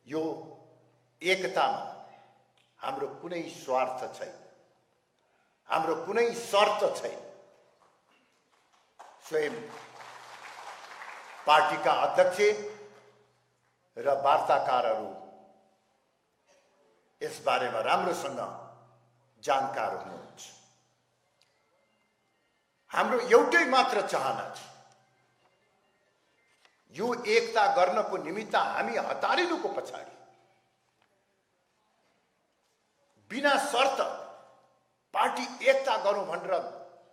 यो एकतामा हाम्रो कुनै स्वार्थ छैन, हाम्रो कुनै शर्त छैन। स्वयं पार्टीका अध्यक्ष र वार्ताकारहरू यस बारेमा राम्रोसँग जानकार हुनुहुन्छ। हाम्रो एउटै मात्र चाहना छ, यो एकता गर्नको निमित्त हामी हतारिनुको पछाडि बिना शर्त पार्टी एकता गरौँ भनेर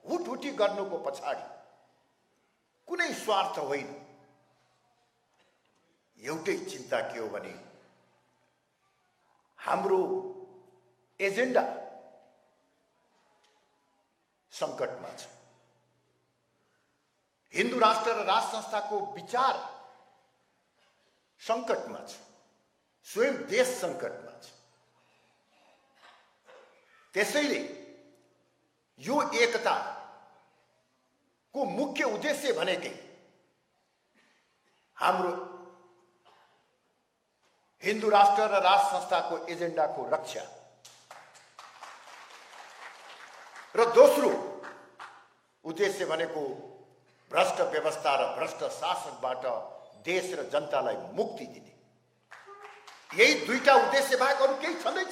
हुटहुटी गर्नुको पछाडि कुनै स्वार्थ होइन। एउटै चिन्ता के हो भने हाम्रो एजेन्डा सङ्कटमा छ, हिन्दू राष्ट्र र राष्ट्र संस्थाको विचार सङ्कटमा छ, स्वयं देश सङ्कटमा छ। त्यसैले यो एकताको मुख्य उद्देश्य भनेकै हाम्रो हिन्दू राष्ट्र र राष्ट्र संस्थाको एजेन्डाको रक्षा र दोस्रो उद्देश्य भनेको भ्रष्ट व्यवस्था र भ्रष्ट शासकबाट देश र जनतालाई मुक्ति दिने। यही दुईटा उद्देश्य बाहेक अरू केही छँदैन।